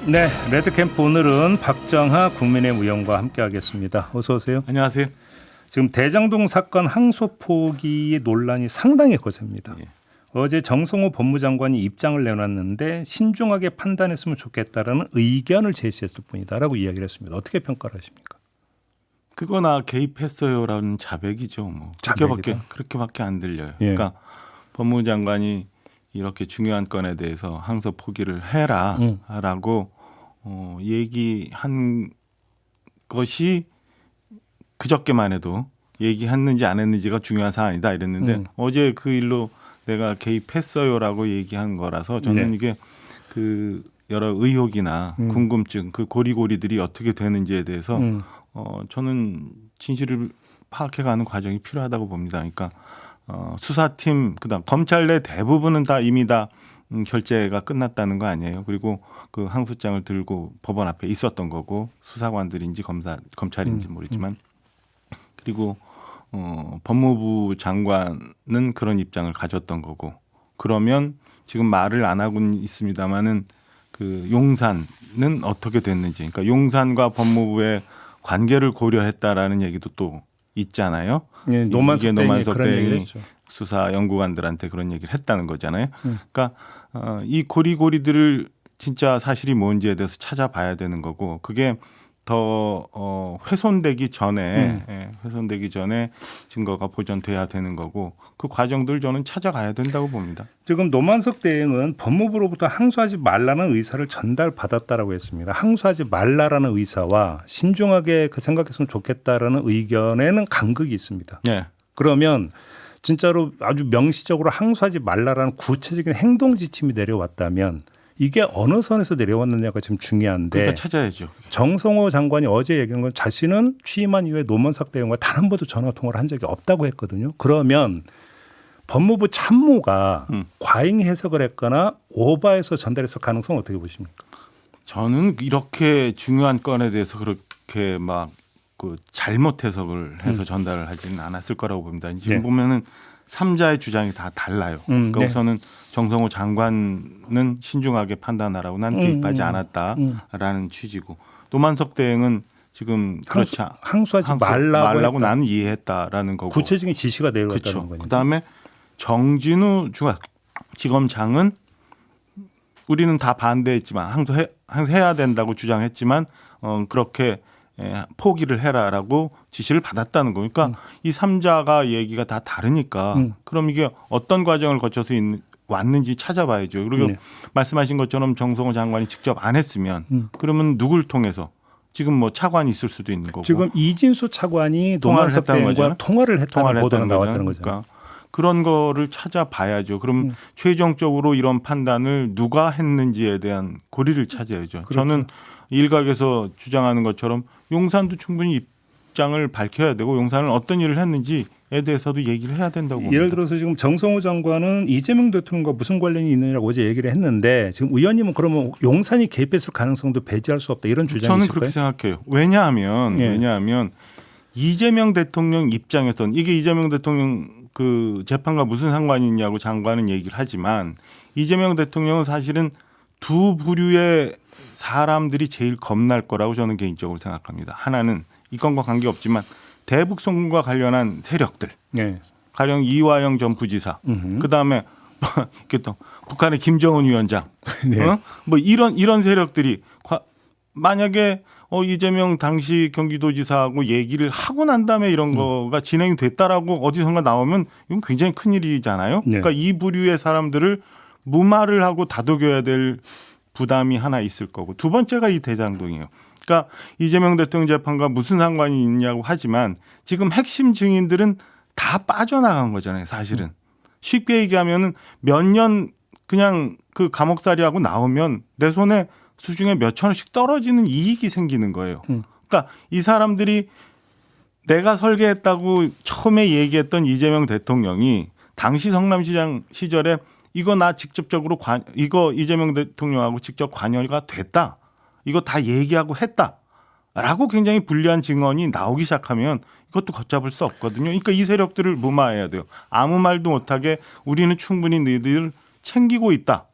네, 레드캠프 오늘은 박정하 국민의힘 의원과 함께하겠습니다. 어서 오세요. 안녕하세요. 지금 대장동 사건 항소 포기의 논란이 상당히 거셉니다. 예. 어제 정성호 법무장관이 입장을 내놨는데 신중하게 판단했으면 좋겠다라는 의견을 제시했을 뿐이다라고 이야기를 했습니다. 어떻게 평가를 하십니까? 그거나 개입했어요라는 자백이죠. 뭐 자백이다. 그렇게밖에 안 들려요. 예. 그러니까 법무장관이 이렇게 중요한 건에 대해서 항소 포기를 해라라고 얘기한 것이 그저께만 해도 얘기했는지 안 했는지가 중요한 사안이다 이랬는데 어제 그 일로 내가 개입했어요라고 얘기한 거라서 저는 네. 이게 그 여러 의혹이나 궁금증 그 고리고리들이 어떻게 되는지에 대해서 저는 진실을 파악해가는 과정이 필요하다고 봅니다. 그러니까 수사팀 그다음 검찰 내 대부분은 다 이미 다 결재가 끝났다는 거 아니에요. 그리고 그 항소장을 들고 법원 앞에 있었던 거고 수사관들인지 검찰인지 모르지만 그리고 법무부 장관은 그런 입장을 가졌던 거고 그러면 지금 말을 안 하고는 있습니다만은 그 용산은 어떻게 됐는지 그러니까 용산과 법무부의 관계를 고려했다라는 얘기도 또 있잖아요. 예, 노만석 그런 얘기를 대행이 했죠. 수사 연구관들한테 그런 얘기를 했다는 거잖아요. 그러니까 이 고리고리들을 진짜 사실이 뭔지에 대해서 찾아봐야 되는 거고 그게 더 훼손되기 전에 훼손되기 전에 증거가 보존돼야 되는 거고 그 과정들 저는 찾아가야 된다고 봅니다. 지금 노만석 대행은 법무부로부터 항소하지 말라는 의사를 전달받았다라고 했습니다. 항소하지 말라라는 의사와 신중하게 그 생각했으면 좋겠다라는 의견에는 간극이 있습니다. 네. 그러면 진짜로 아주 명시적으로 항소하지 말라라는 구체적인 행동 지침이 내려왔다면 이게 어느 선에서 내려왔느냐가 지금 중요한데 그러니까 찾아야죠. 정성호 장관이 어제 얘기한 건 자신은 취임한 이후에 노만석 대행과 단 한 번도 전화 통화를 한 적이 없다고 했거든요. 그러면 법무부 참모가 과잉 해석을 했거나 오버해서 전달했을 가능성은 어떻게 보십니까? 저는 이렇게 중요한 건에 대해서 그렇게 막 그 잘못 해석을 해서 전달을 하지는 않았을 거라고 봅니다. 지금 네. 보면은 3자의 주장이 다 달라요. 그러니까 네. 우선은 정성호 장관은 신중하게 판단하라고 난 개입하지 않았다라는 취지고 노만석 대행은 지금 그렇지 항소하지 말라고 했다. 나는 이해했다라는 거고 구체적인 지시가 내려왔다는 그렇죠. 거니까. 그다음에 정진우 중앙지검장은 우리는 다 반대했지만 항소해야 된다고 주장했지만 그렇게 포기를 해라라고 지시를 받았다는 거니까 이 3자가 얘기가 다 다르니까 그럼 이게 어떤 과정을 거쳐서 왔는지 찾아봐야죠. 그리고 네. 말씀하신 것처럼 정성호 장관이 직접 안 했으면 그러면 누굴 통해서 지금 뭐 차관이 있을 수도 있는 거고 지금 이진수 차관이 통화를 노만석 했다는 대행과 거잖아요. 통화를 했다는 보도가 나왔다는 거죠. 그러니까 그런 거를 찾아봐야죠. 그럼 최종적으로 이런 판단을 누가 했는지에 대한 고리를 찾아야죠. 그렇죠. 저는 일각에서 주장하는 것처럼 용산도 충분히 입장을 밝혀야 되고 용산은 어떤 일을 했는지에 대해서도 얘기를 해야 된다고 봅니다. 예를 들어서 지금 정성호 장관은 이재명 대통령과 무슨 관련이 있느냐고 어제 얘기를 했는데 지금 의원님은 그러면 용산이 개입했을 가능성도 배제할 수 없다 이런 저는 주장이실까요? 그렇게 생각해요. 왜냐하면 이재명 대통령 입장에서는 이게 이재명 대통령 그 재판과 무슨 상관이 있냐고 장관은 얘기를 하지만 이재명 대통령은 사실은 두 부류의 사람들이 제일 겁날 거라고 저는 개인적으로 생각합니다. 하나는 이 건과 관계없지만 대북 송금과 관련한 세력들, 네. 가령 이화영 전 부지사, 그다음에 또 북한의 김정은 위원장, 네. 뭐 이런 세력들이 만약에 이재명 당시 경기도지사하고 얘기를 하고 난 다음에 이런 거가 진행이 됐다라고 어디선가 나오면 이건 굉장히 큰 일이잖아요. 네. 그러니까 이 부류의 사람들을 무마를 하고 다독여야 될 부담이 하나 있을 거고 두 번째가 이 대장동이에요. 그러니까 이재명 대통령 재판과 무슨 상관이 있냐고 하지만 지금 핵심 증인들은 다 빠져나간 거잖아요. 사실은 쉽게 얘기하면은 몇 년 그냥 그 감옥살이하고 나오면 내 손에 수중에 몇천 원씩 떨어지는 이익이 생기는 거예요. 그러니까 이 사람들이 내가 설계했다고 처음에 얘기했던 이재명 대통령이 당시 성남시장 시절에 이거 나 직접적으로 이거 이재명 대통령하고 직접 관여가 됐다. 이거 다 얘기하고 했다라고 굉장히 불리한 증언이 나오기 시작하면 이것도 걷잡을 수 없거든요. 그러니까 이 세력들을 무마해야 돼요. 아무 말도 못하게 우리는 충분히 너희들 챙기고 있다.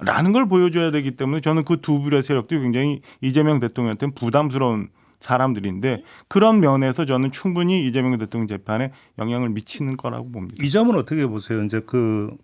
라는 걸 보여줘야 되기 때문에 저는 그 두 불의 세력도 굉장히 이재명 대통령한테는 부담스러운 사람들인데 그런 면에서 저는 충분히 이재명 대통령 재판에 영향을 미치는 거라고 봅니다. 이 점은 어떻게 보세요? 이제 그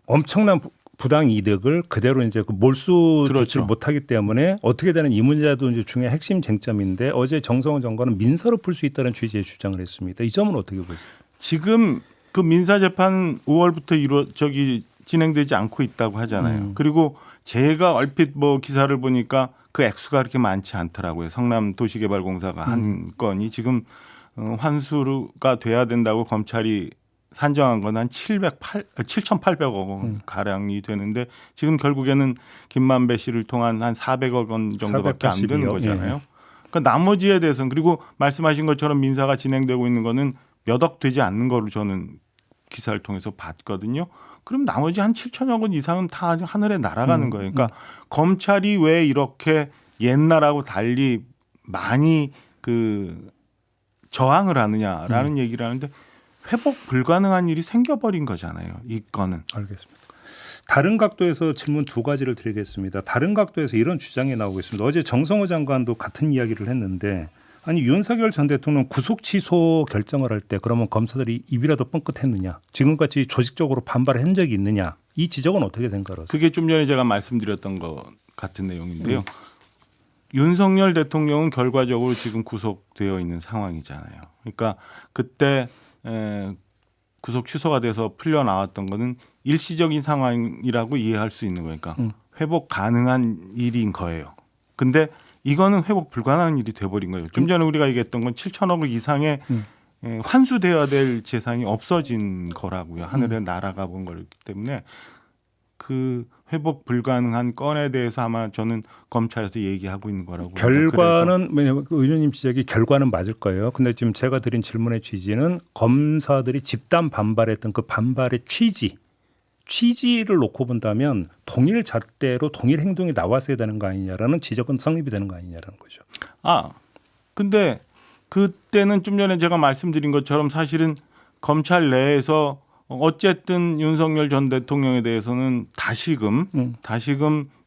엄청난 부당 이득을 그대로 이제 그 몰수 그렇죠. 조치를 못하기 때문에 어떻게 되는 이 문제도 이제 중요한 핵심 쟁점인데 어제 정성호 장관은 민사로 풀 수 있다는 취지의 주장을 했습니다. 이 점은 어떻게 보세요? 지금 그 민사 재판 5월부터 진행되지 않고 있다고 하잖아요. 그리고 제가 얼핏 뭐 기사를 보니까 그 액수가 그렇게 많지 않더라고요. 성남 도시개발공사가 한 건이 지금 환수가 돼야 된다고 검찰이 산정한 건 한 7,800억 원 가량이 되는데 지금 결국에는 김만배 씨를 통한 한 400억 원 정도밖에 안 되는 482억. 거잖아요. 그러니까 나머지에 대해서는 그리고 말씀하신 것처럼 민사가 진행되고 있는 거는 몇 억 되지 않는 거로 저는 기사를 통해서 봤거든요. 그럼 나머지 한 7천억 원 이상은 다 하늘에 날아가는 거예요. 그러니까 검찰이 왜 이렇게 옛날하고 달리 많이 그 저항을 하느냐라는 얘기를 하는데 회복 불가능한 일이 생겨버린 거잖아요. 이 건은. 알겠습니다. 다른 각도에서 질문 두 가지를 드리겠습니다. 다른 각도에서 이런 주장이 나오고 있습니다. 어제 정성호 장관도 같은 이야기를 했는데 아니 윤석열 전 대통령 구속 취소 결정을 할 때 그러면 검사들이 입이라도 뻥끗했느냐. 지금까지 조직적으로 반발한 적이 있느냐. 이 지적은 어떻게 생각하세요? 그게 좀 전에 제가 말씀드렸던 것 같은 내용인데요. 윤석열 대통령은 결과적으로 지금 구속되어 있는 상황이잖아요. 그러니까 그때 구속 취소가 돼서 풀려 나왔던 거는 일시적인 상황이라고 이해할 수 있는 거니까 회복 가능한 일인 거예요. 근데 이거는 회복 불가능한 일이 돼버린 거예요. 좀 전에 우리가 얘기했던 건 7천억 이상의 환수되어야 될 재산이 없어진 거라고요. 하늘에 날아가 본 거기 때문에 그 회복 불가능한 건에 대해서 아마 저는 검찰에서 얘기하고 있는 거라고 봅니다. 결과는 왜냐하면 그 의원님 지적이 결과는 맞을 거예요. 근데 지금 제가 드린 질문의 취지는 검사들이 집단 반발했던 그 반발의 취지를 놓고 본다면 동일 잣대로 동일 행동이 나왔어야 되는 거 아니냐라는 지적은 성립이 되는 거 아니냐라는 거죠. 근데 그때는 좀 전에 제가 말씀드린 것처럼 사실은 검찰 내에서 어쨌든 윤석열 전 대통령에 대해서는 다시금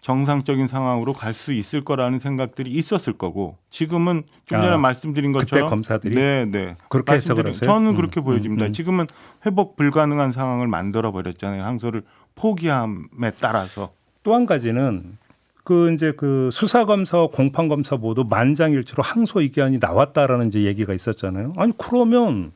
정상적인 상황으로 갈 수 있을 거라는 생각들이 있었을 거고 지금은 좀 전에 말씀드린 것처럼 그때 검사들이 네. 그렇게 해석을 했어요. 저는 그렇게 보여집니다. 지금은 회복 불가능한 상황을 만들어 버렸잖아요. 항소를 포기함에 따라서 또 한 가지는 그 이제 그 수사 검사와 공판 검사 모두 만장일치로 항소 의견이 나왔다라는 이제 얘기가 있었잖아요. 아니 그러면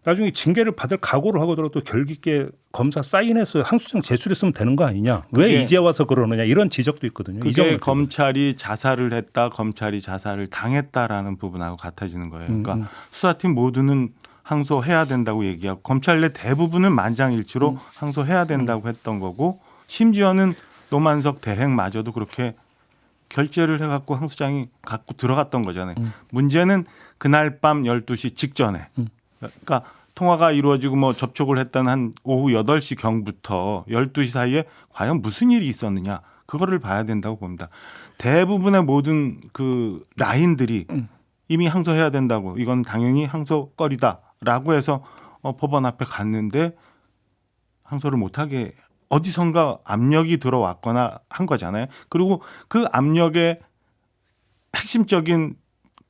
나중에 징계를 받을 각오를 하고더라도 결기 있게 검사 사인해서 항소장 제출했으면 되는 거 아니냐? 왜 이제 와서 그러느냐? 이런 지적도 있거든요. 그게 검찰이 자살을 했다, 검찰이 자살을 당했다라는 부분하고 같아지는 거예요. 그러니까 수사팀 모두는 항소해야 된다고 얘기하고 검찰 내 대부분은 만장일치로 항소해야 된다고 했던 거고 심지어는 노만석 대행마저도 그렇게 결재를 해갖고 항소장이 갖고 들어갔던 거잖아요. 문제는 그날 밤 12시 직전에 그러니까 통화가 이루어지고 뭐 접촉을 했던 한 오후 8시 경부터 12시 사이에 과연 무슨 일이 있었느냐 그거를 봐야 된다고 봅니다. 대부분의 모든 그 라인들이 이미 항소해야 된다고 이건 당연히 항소거리다라고 해서 법원 앞에 갔는데 항소를 못하게 어디선가 압력이 들어왔거나 한 거잖아요. 그리고 그 압력의 핵심적인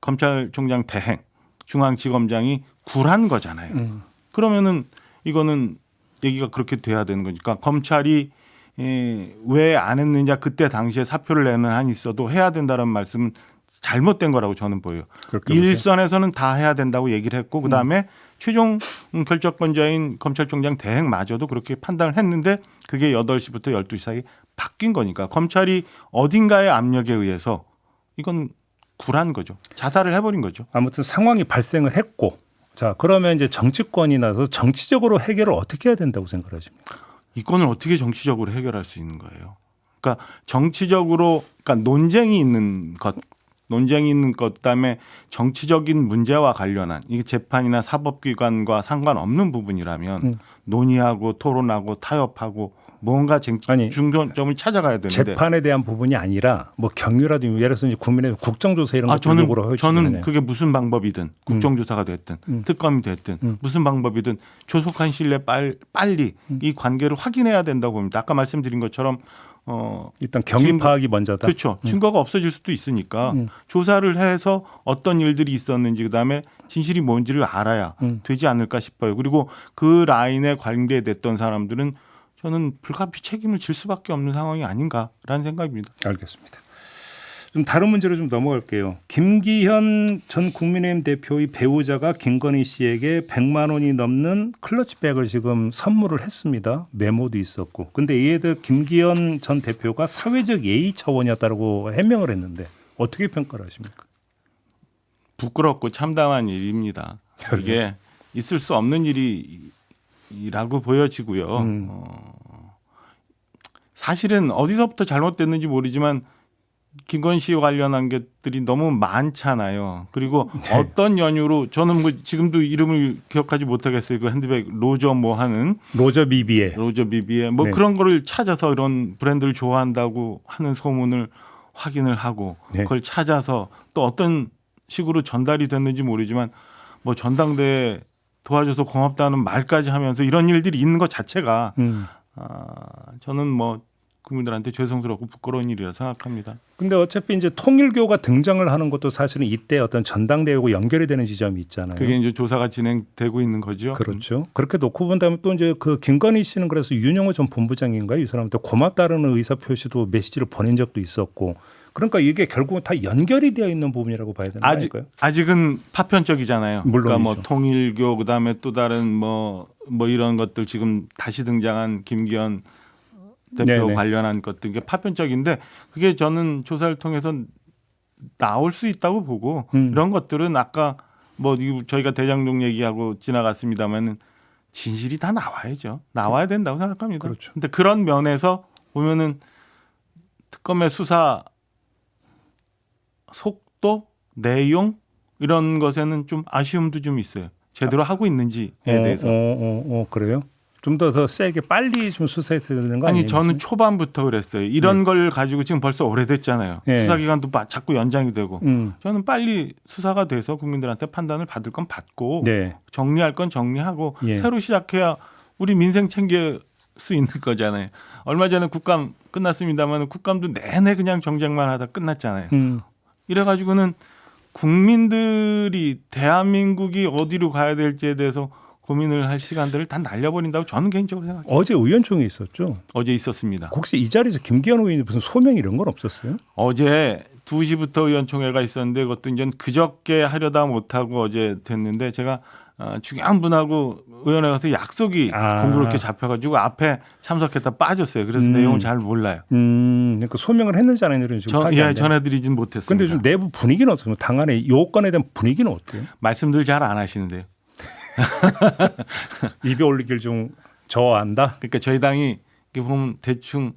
검찰총장 대행 중앙지검장이 굴한 거잖아요. 그러면은 이거는 얘기가 그렇게 돼야 되는 거니까 검찰이 왜 안 했느냐 그때 당시에 사표를 내는 한이 있어도 해야 된다는 말씀은 잘못된 거라고 저는 보여요. 일선에서는 다 해야 된다고 얘기를 했고 그다음에 최종 결정권자인 검찰총장 대행마저도 그렇게 판단을 했는데 그게 8시부터 12시 사이 바뀐 거니까 검찰이 어딘가의 압력에 의해서 이건 굴한 거죠. 자살을 해버린 거죠. 아무튼 상황이 발생을 했고 자 그러면 이제 정치권이 나서 정치적으로 해결을 어떻게 해야 된다고 생각하십니까? 이 건을 어떻게 정치적으로 해결할 수 있는 거예요. 그러니까 정치적으로 그러니까 논쟁이 있는 것 그다음에 정치적인 문제와 관련한 이게 재판이나 사법기관과 상관없는 부분이라면 논의하고 토론하고 타협하고 뭔가 중점을 찾아가야 되는데 재판에 대한 부분이 아니라 뭐 경유라도 예를 들어서 이제 국민의 국정조사 이런 것들 요구를 저는 그게 무슨 방법이든 국정조사가 됐든 특검이 됐든 무슨 방법이든 조속한 시일에 빨리 이 관계를 확인해야 된다고 봅니다. 아까 말씀드린 것처럼 일단 경위 파악이 먼저다. 그렇죠. 증거가 없어질 수도 있으니까 조사를 해서 어떤 일들이 있었는지 그다음에 진실이 뭔지를 알아야 되지 않을까 싶어요. 그리고 그 라인에 관계됐던 사람들은 저는 불가피 책임을 질 수밖에 없는 상황이 아닌가라는 생각입니다. 알겠습니다. 좀 다른 문제로 좀 넘어갈게요. 김기현 전 국민의힘 대표의 배우자가 김건희 씨에게 100만 원이 넘는 클러치백을 지금 선물을 했습니다. 메모도 있었고. 근데 이에 대해 김기현 전 대표가 사회적 예의 차원이었다고 해명을 했는데 어떻게 평가를 하십니까? 부끄럽고 참담한 일입니다. 이게 있을 수 없는 일이라고 보여지고요. 사실은 어디서부터 잘못됐는지 모르지만 김건희 씨 관련한 것들이 너무 많잖아요. 그리고 어떤 연유로 저는 뭐 지금도 이름을 기억하지 못하겠어요. 그 핸드백 로저 뭐 하는 로저 비비에 뭐 네. 그런 거를 찾아서 이런 브랜드를 좋아한다고 하는 소문을 확인을 하고 네. 그걸 찾아서 또 어떤 식으로 전달이 됐는지 모르지만 뭐 전당대회 도와줘서 고맙다는 말까지 하면서 이런 일들이 있는 것 자체가 저는 뭐 국민들한테 죄송스럽고 부끄러운 일이라 생각합니다. 근데 어차피 이제 통일교가 등장을 하는 것도 사실은 이때 어떤 전당대회하고 연결이 되는 지점이 있잖아요. 그게 이제 조사가 진행되고 있는 거죠. 그렇죠. 그렇게 놓고 본다면 또 이제 그 김건희 씨는 그래서 윤영호 전 본부장인가요? 이 사람한테 고맙다는 의사 표시도 메시지를 보낸 적도 있었고. 그러니까 이게 결국은 다 연결이 되어 있는 부분이라고 봐야 되는 거아닐까요? 아직은 파편적이잖아요. 물론이죠. 그러니까 뭐 통일교 그다음에 또 다른 뭐 이런 것들 지금 다시 등장한 김기현 대표 네네. 관련한 것들 이게 파편적인데 그게 저는 조사를 통해서 나올 수 있다고 보고 이런 것들은 아까 뭐 저희가 대장동 얘기하고 지나갔습니다만은 진실이 다 나와야죠. 나와야 된다고 생각합니다. 그렇죠. 근데 그런 면에서 보면은 특검의 수사 속도, 내용 이런 것에는 좀 아쉬움도 좀 있어요. 제대로 하고 있는지에 대해서. 그래요? 좀 더 세게 빨리 좀 수사했어야 되는 거 아니에요? 아니 저는 초반부터 그랬어요. 이런 걸 가지고 지금 벌써 오래됐잖아요. 네. 수사 기간도 자꾸 연장이 되고. 저는 빨리 수사가 돼서 국민들한테 판단을 받을 건 받고 네. 정리할 건 정리하고 예. 새로 시작해야 우리 민생 챙길 수 있는 거잖아요. 얼마 전에 국감 끝났습니다만 국감도 내내 그냥 정쟁만 하다 끝났잖아요. 이래가지고는 국민들이 대한민국이 어디로 가야 될지에 대해서 고민을 할 시간들을 다 날려버린다고 저는 개인적으로 생각해요. 어제 의원총회 있었죠? 어제 있었습니다. 혹시 이 자리에서 김기현 의원이 무슨 소명 이런 건 없었어요? 어제 2시부터 의원총회가 있었는데 그것도 이제 그저께 하려다 못하고 어제 됐는데 제가 중요한 분하고 의원회 가서 약속이 공교롭게 잡혀가지고 앞에 참석했다 빠졌어요. 그래서 내용을 잘 몰라요. 그러니까 소명을 했는지 안 했는지 지금 파악이 안 돼요. 전해드리진 못했습니다. 근데 좀 내부 분위기는 어때요? 당 안에 요건에 대한 분위기는 어때요? 말씀들 잘 안 하시는데요. 입에 올리길 좀 저한다. 그러니까 저희 당이 이렇게 보면 대충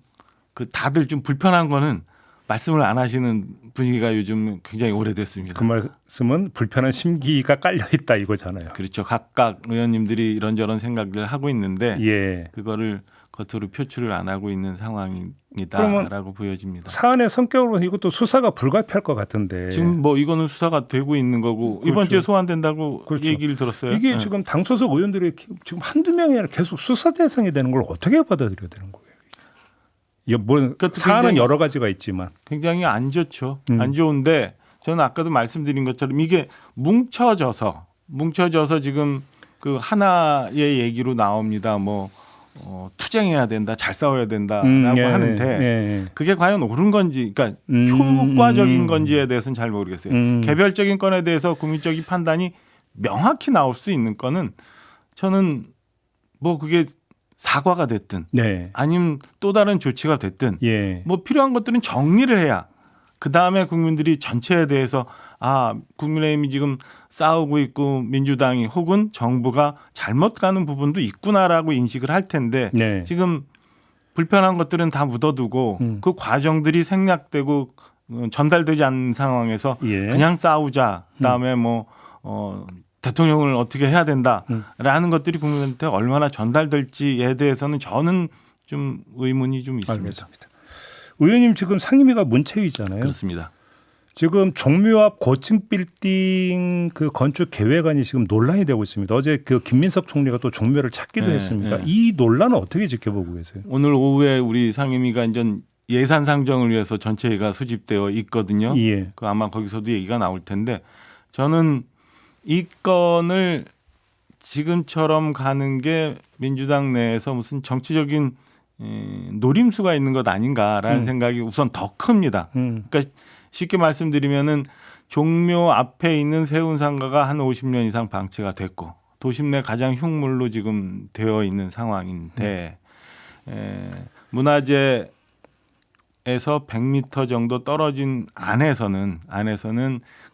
그 다들 좀 불편한 거는 말씀을 안 하시는 분위기가 요즘 굉장히 오래됐습니다. 그 말씀은 불편한 심기가 깔려 있다 이거잖아요. 그렇죠. 각각 의원님들이 이런저런 생각을 하고 있는데 예. 그거를 겉으로 표출을 안 하고 있는 상황이다라고 보여집니다. 사안의 성격으로 이것도 수사가 불가피할 것 같은데 지금 뭐 이거는 수사가 되고 있는 거고 그렇죠. 이번 주에 소환된다고 그렇죠. 얘기를 들었어요. 이게 네. 지금 당 소속 의원들이 지금 한두 명이 아니라 계속 수사 대상이 되는 걸 어떻게 받아들여야 되는 거예요? 이게 뭐 사안은 여러 가지가 있지만 굉장히 안 좋죠. 안 좋은데 저는 아까도 말씀드린 것처럼 이게 뭉쳐져서 지금 그 하나의 얘기로 나옵니다. 뭐 투쟁해야 된다, 잘 싸워야 된다라고 하는데 그게 과연 옳은 건지, 그러니까 효과적인 건지에 대해서는 잘 모르겠어요. 개별적인 건에 대해서 국민적인 판단이 명확히 나올 수 있는 거는 저는 뭐 그게 사과가 됐든 아니면 또 다른 조치가 됐든 뭐 필요한 것들은 정리를 해야 그 다음에 국민들이 전체에 대해서 국민의힘이 지금 싸우고 있고 민주당이 혹은 정부가 잘못 가는 부분도 있구나라고 인식을 할 텐데 지금 불편한 것들은 다 묻어두고 그 과정들이 생략되고 전달되지 않는 상황에서 그냥 싸우자. 그다음에 대통령을 어떻게 해야 된다라는 것들이 국민한테 얼마나 전달될지에 대해서는 저는 좀 의문이 좀 있습니다. 알겠습니다. 의원님 지금 상임위가 문체위잖아요. 그렇습니다. 지금 종묘 앞 고층 빌딩 그 건축 계획안이 지금 논란이 되고 있습니다. 어제 그 김민석 총리가 또 종묘를 찾기도 했습니다. 이 논란은 어떻게 지켜보고 계세요? 오늘 오후에 우리 상임위가 이제 예산 상정을 위해서 전체가 수집되어 있거든요. 예. 그 아마 거기서도 얘기가 나올 텐데 저는 이 건을 지금처럼 가는 게 민주당 내에서 무슨 정치적인 노림수가 있는 것 아닌가라는 생각이 우선 더 큽니다. 그러니까 쉽게 말씀드리면은 종묘 앞에 있는 세운상가가 한 50년 이상 방치가 됐고 도심 내 가장 흉물로 지금 되어 있는 상황인데 문화재에서 100m 정도 떨어진 안에서는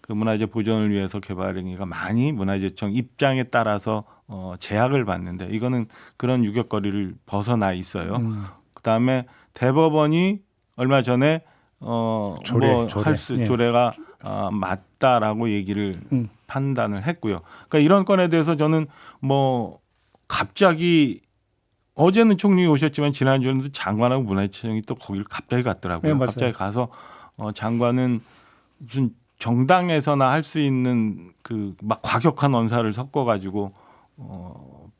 그 문화재 보존을 위해서 개발행위가 많이 문화재청 입장에 따라서 제약을 받는데 이거는 그런 유격거리를 벗어나 있어요. 그다음에 대법원이 얼마 전에 조례가 맞다라고 얘기를 판단을 했고요. 그러니까 이런 건에 대해서 저는 뭐 갑자기 어제는 총리 오셨지만 지난주에는 장관하고 문화재청이 또 거기를 갑자기 갔더라고요. 네, 갑자기 가서 장관은 무슨 정당에서나 할 수 있는 그 막 과격한 언사를 섞어가지고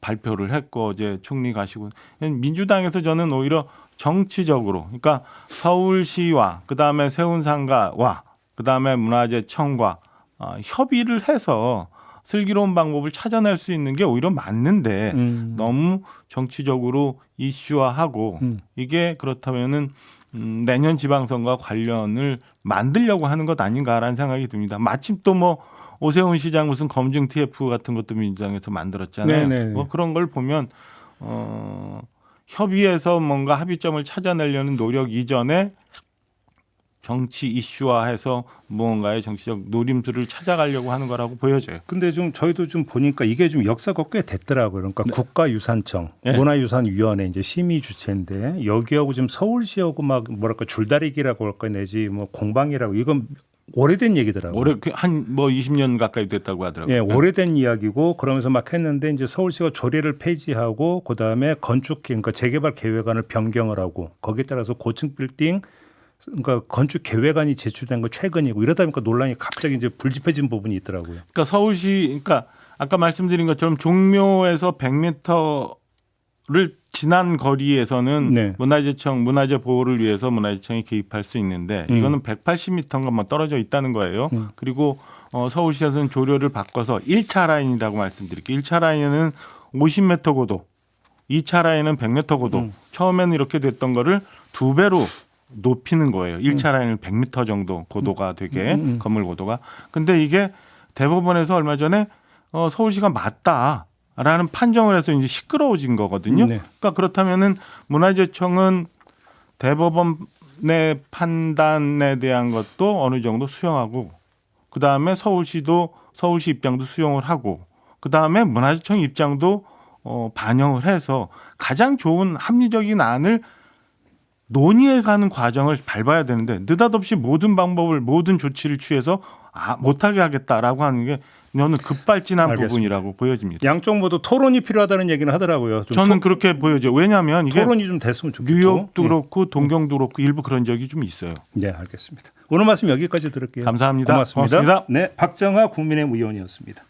발표를 했고 어제 총리 가시고 민주당에서 저는 오히려 정치적으로 그러니까 서울시와 그다음에 세운상가와 그다음에 문화재청과 협의를 해서 슬기로운 방법을 찾아낼 수 있는 게 오히려 맞는데 너무 정치적으로 이슈화하고 이게 그렇다면은 내년 지방선거와 관련을 만들려고 하는 것 아닌가라는 생각이 듭니다. 마침 또 뭐 오세훈 시장 무슨 검증 TF 같은 것도 민주당에서 만들었잖아요. 뭐 그런 걸 보면 협의해서 뭔가 합의점을 찾아내려는 노력 이전에 정치 이슈화해서 무언가의 정치적 노림수를 찾아가려고 하는 거라고 보여져요. 근데 좀 저희도 좀 보니까 이게 좀 역사가 꽤 됐더라고요. 그러니까 국가유산청, 네. 문화유산위원회 이제 심의 주체인데 여기하고 지금 서울시하고 막 뭐랄까 줄다리기라고 할까 내지 뭐 공방이라고 이건 오래된 얘기더라고요. 올해 한 뭐 20년 가까이 됐다고 하더라고요. 예, 오래된 이야기고 그러면서 막 했는데 이제 서울시가 조례를 폐지하고 그다음에 그러니까 재개발 계획안을 변경을 하고 거기에 따라서 고층 빌딩 그러니까 건축 계획안이 제출된 거 최근이고 이러다 보니까 논란이 갑자기 이제 불집해진 부분이 있더라고요. 그러니까 서울시 그러니까 아까 말씀드린 것처럼 종묘에서 100m를 지난 거리에서는 네. 문화재청 문화재 보호를 위해서 문화재청이 개입할 수 있는데 이거는 180m가 떨어져 있다는 거예요. 그리고 서울시에서는 조례를 바꿔서 1차 라인이라고 말씀드릴게요. 1차 라인은 50m 고도, 2차 라인은 100m 고도. 처음에는 이렇게 됐던 거를 2배로 높이는 거예요. 1차 라인은 100m 정도 고도가 되게 건물 고도가. 근데 이게 대법원에서 얼마 전에 서울시가 맞다라는 판정을 해서 이제 시끄러워진 거거든요. 네. 그러니까 그렇다면은 문화재청은 대법원의 판단에 대한 것도 어느 정도 수용하고 그다음에 서울시도 서울시 입장도 수용을 하고 그다음에 문화재청 입장도 반영을 해서 가장 좋은 합리적인 안을 논의해가는 과정을 밟아야 되는데 느닷없이 모든 방법을 모든 조치를 취해서 못하게 하겠다라고 하는 게 저는 급발진한 알겠습니다. 부분이라고 보여집니다. 양쪽 모두 토론이 필요하다는 얘기는 하더라고요. 좀 저는 그렇게 보여져요. 왜냐하면 이게 토론이 좀 됐으면 좋겠고. 뉴욕도 네. 그렇고 동경도 그렇고 일부 그런 적이 좀 있어요. 네, 알겠습니다. 오늘 말씀 여기까지 들을게요. 감사합니다. 고맙습니다. 고맙습니다. 네, 박정하 국민의힘 의원이었습니다.